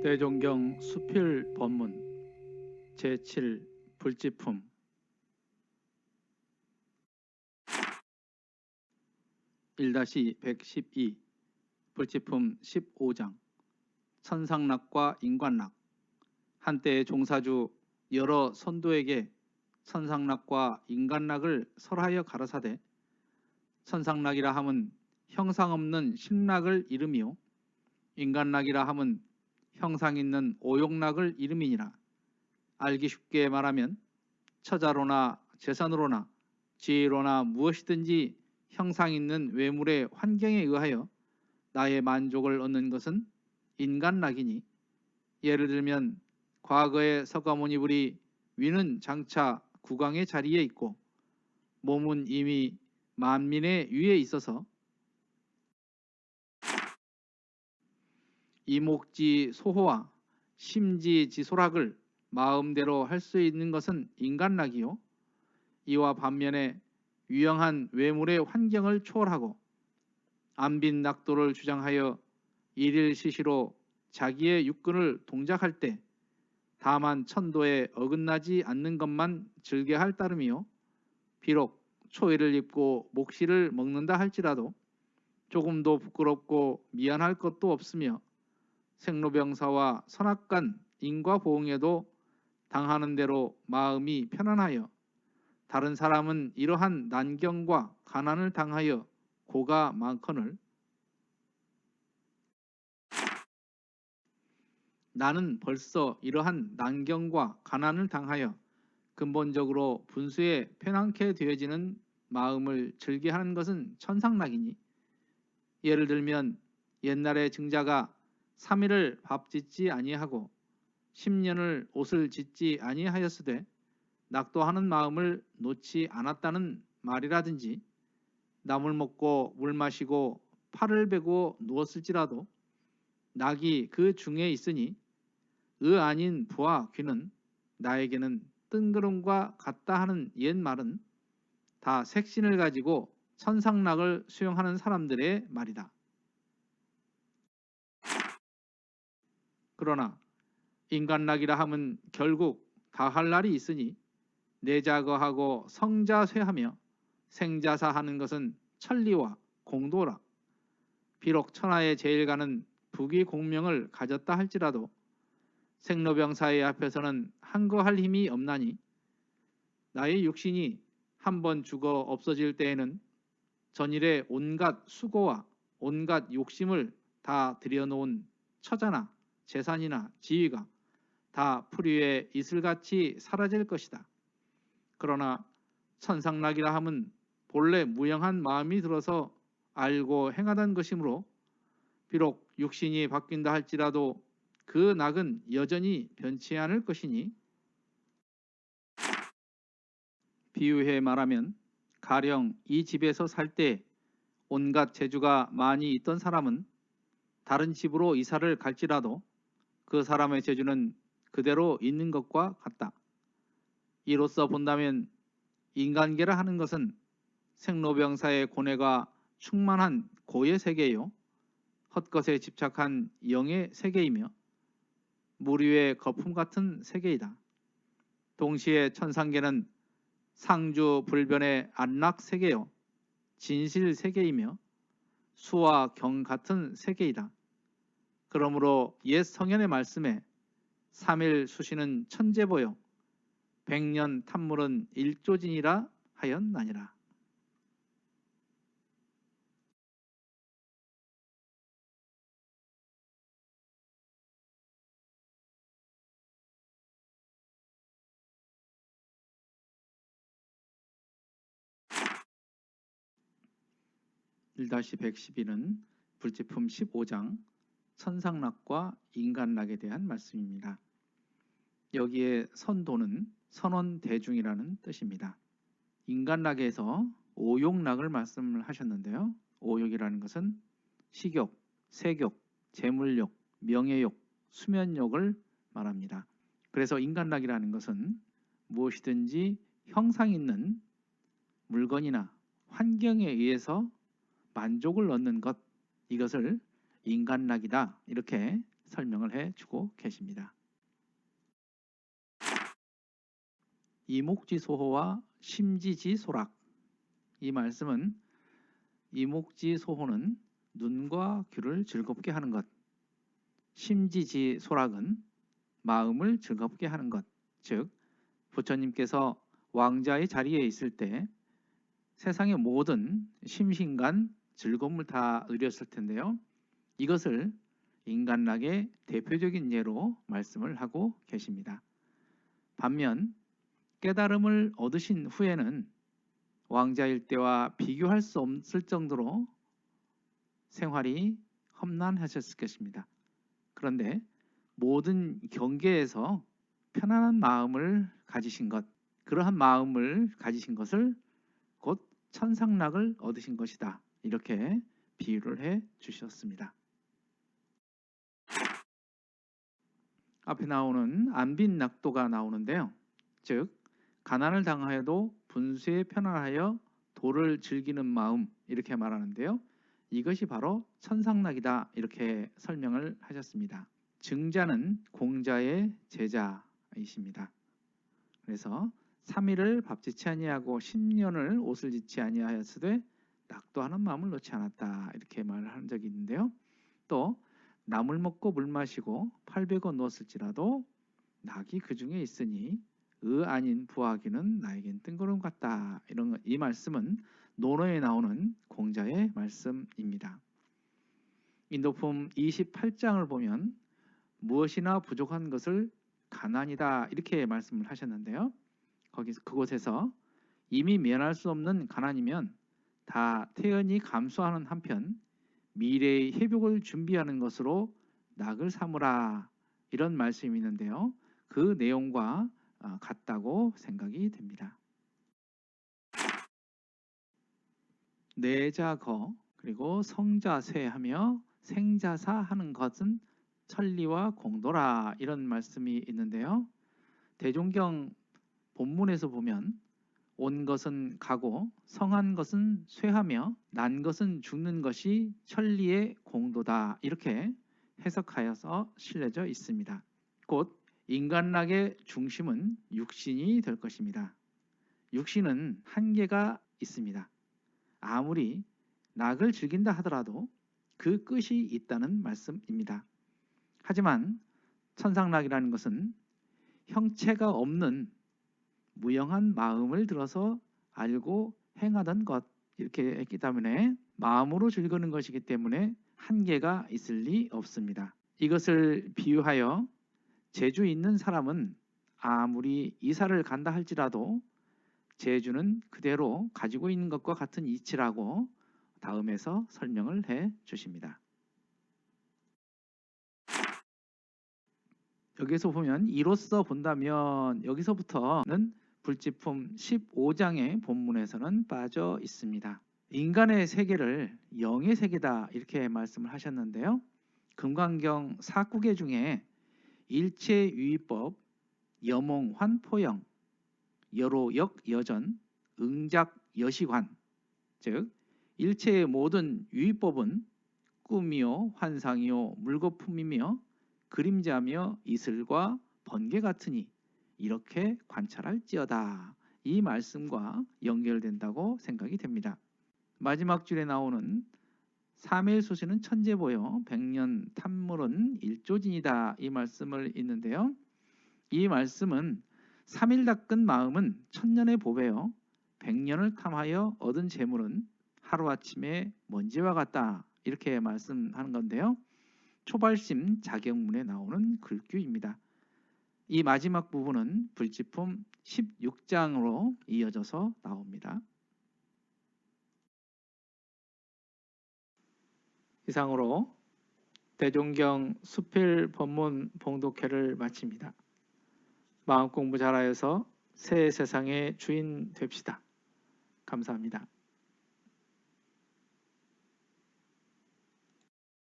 대종경 수필 법문 제7 불지품 1-112 불지품 15장 천상락과 인간락. 한때의 종사주 여러 선도에게 천상락과 인간락을 설하여 가라사대, 천상락이라 함은 형상 없는 신락을 이름이요, 인간락이라 함은 형상 있는 오욕락을 이름이니라. 알기 쉽게 말하면 처자로나 재산으로나 지혜로나 무엇이든지 형상 있는 외물의 환경에 의하여 나의 만족을 얻는 것은 인간락이니, 예를 들면 과거의 서가모니불이 위는 장차 국왕의 자리에 있고 몸은 이미 만민의 위에 있어서 이목지 소호와 심지지소락을 마음대로 할 수 있는 것은 인간락이요, 이와 반면에 유영한 외물의 환경을 초월하고 안빈 낙도를 주장하여 일일시시로 자기의 육근을 동작할 때 다만 천도에 어긋나지 않는 것만 즐겨할 따름이요, 비록 초일을 입고 목시를 먹는다 할지라도 조금도 부끄럽고 미안할 것도 없으며 생로병사와 선악간 인과보응에도 당하는 대로 마음이 편안하여 다른 사람은 이러한 난경과 가난을 당하여 고가 많거늘 나는 벌써 이러한 난경과 가난을 당하여 근본적으로 분수에 편안케 되어지는 마음을 즐겨하는 것은 천상락이니, 예를 들면 옛날에 증자가 3일을 밥 짓지 아니하고 10년을 옷을 짓지 아니하였으되 낙도하는 마음을 놓지 않았다는 말이라든지, 나물 먹고 물 마시고 팔을 베고 누웠을지라도 낙이 그 중에 있으니 아닌 부와 귀는 나에게는 뜬구름과 같다 하는 옛 말은 다 색신을 가지고 천상락을 수용하는 사람들의 말이다. 그러나 인간락이라 함은 결국 다할 날이 있으니 내자거하고 성자쇠하며 생자사하는 것은 천리와 공도라. 비록 천하의 제일가는 부귀공명을 가졌다 할지라도 생로병사의 앞에서는 한거할 힘이 없나니, 나의 육신이 한번 죽어 없어질 때에는 전일의 온갖 수고와 온갖 욕심을 다 들여놓은 처자나 재산이나 지위가 다 풀위에 이슬같이 사라질 것이다. 그러나 천상락이라 함은 본래 무영한 마음이 들어서 알고 행하던 것이므로 비록 육신이 바뀐다 할지라도 그 낙은 여전히 변치 않을 것이니, 비유해 말하면 가령 이 집에서 살 때 온갖 재주가 많이 있던 사람은 다른 집으로 이사를 갈지라도 그 사람의 재주는 그대로 있는 것과 같다. 이로써 본다면 인간계라 하는 것은 생로병사의 고뇌가 충만한 고의 세계요, 헛것에 집착한 영의 세계이며 무리의 거품 같은 세계이다. 동시에 천상계는 상주 불변의 안락 세계요, 진실 세계이며 수와 경 같은 세계이다. 그러므로 옛 성현의 말씀에 3일 수시는 천재보요 백년 탐물은 일조진이라 하였나니라. (1-112는) 불지품 15장 천상락과 인간락에 대한 말씀입니다. 여기에 선도는 선원대중이라는 뜻입니다. 인간락에서 오욕락을 말씀을 하셨는데요, 오욕이라는 것은 식욕, 색욕, 재물욕, 명예욕, 수면욕을 말합니다. 그래서 인간락이라는 것은 무엇이든지 형상 있는 물건이나 환경에 의해서 만족을 얻는 것, 이것을 인간락이다 이렇게 설명을 해주고 계십니다. 이목지소호와 심지지소락, 이 말씀은 이목지소호는 눈과 귀를 즐겁게 하는 것, 심지지소락은 마음을 즐겁게 하는 것, 즉 부처님께서 왕자의 자리에 있을 때 세상의 모든 심신간 즐거움을 다 누렸을 텐데요. 이것을 인간락의 대표적인 예로 말씀을 하고 계십니다. 반면 깨달음을 얻으신 후에는 왕자일 때와 비교할 수 없을 정도로 생활이 험난하셨을 것입니다. 그런데 모든 경계에서 편안한 마음을 가지신 것, 그러한 마음을 가지신 것을 곧 천상락을 얻으신 것이다. 이렇게 비유를 해 주셨습니다. 앞에 나오는 안빈낙도가 나오는데요. 즉 가난을 당하여도 분수에 편안하여 도를 즐기는 마음, 이렇게 말하는데요. 이것이 바로 천상락이다, 이렇게 설명을 하셨습니다. 증자는 공자의 제자이십니다. 그래서 3일을 밥짓지 아니하고 10년을 옷을 짓지 아니하였으되 낙도하는 마음을 놓지 않았다, 이렇게 말을 한 적이 있는데요. 또 나물 먹고 물 마시고 800원 놓았을지라도 낙이 그 중에 있으니 의 아닌 부하기는 나에겐 뜬구름 같다. 이 말씀은 논어에 나오는 공자의 말씀입니다. 인도품 28장을 보면 무엇이나 부족한 것을 가난이다, 이렇게 말씀을 하셨는데요. 그곳에서 이미 면할 수 없는 가난이면 다 태연히 감수하는 한편 미래의 회복을 준비하는 것으로 낙을 삼으라, 이런 말씀이 있는데요. 그 내용과 같다고 생각이 됩니다. 내자거, 그리고 성자쇠하며 생자사 하는 것은 천리와 공도라, 이런 말씀이 있는데요. 대종경 본문에서 보면 온 것은 가고 성한 것은 쇠하며 난 것은 죽는 것이 천리의 공도다, 이렇게 해석하여서 실려져 있습니다. 곧 인간락의 중심은 육신이 될 것입니다. 육신은 한계가 있습니다. 아무리 낙을 즐긴다 하더라도 그 끝이 있다는 말씀입니다. 하지만 천상락이라는 것은 형체가 없는 무영한 마음을 들어서 알고 행하던 것, 이렇게 했기 때문에 마음으로 즐기는 것이기 때문에 한계가 있을 리 없습니다. 이것을 비유하여 재주 있는 사람은 아무리 이사를 간다 할지라도 재주는 그대로 가지고 있는 것과 같은 이치라고 다음에서 설명을 해 주십니다. 여기서 보면 이로써 본다면, 여기서부터는 불지품 15장의 본문에서는 빠져 있습니다. 인간의 세계를 영의 세계다, 이렇게 말씀을 하셨는데요. 금강경 4구계 중에 일체유의법, 여몽 환포영, 여로역 여전, 응작 여시관, 즉 일체의 모든 유의법은 꿈이요 환상이요 물거품이며 그림자며 이슬과 번개 같으니 이렇게 관찰할지어다, 이 말씀과 연결된다고 생각이 됩니다. 마지막 줄에 나오는 사매수시는 천재보여 백년 탐물은 일조진이다, 이 말씀을 있는데요. 이 말씀은 3일 닦은 마음은 천년의 보배요 100년을 탐하여 얻은 재물은 하루아침에 먼지와 같다, 이렇게 말씀하는 건데요. 초발심 자격문에 나오는 글귀입니다. 이 마지막 부분은 불지품 16장으로 이어져서 나옵니다. 이상으로 대종경 수필 법문 봉독회를 마칩니다. 마음 공부 잘하여서 새 세상의 주인 됩시다. 감사합니다.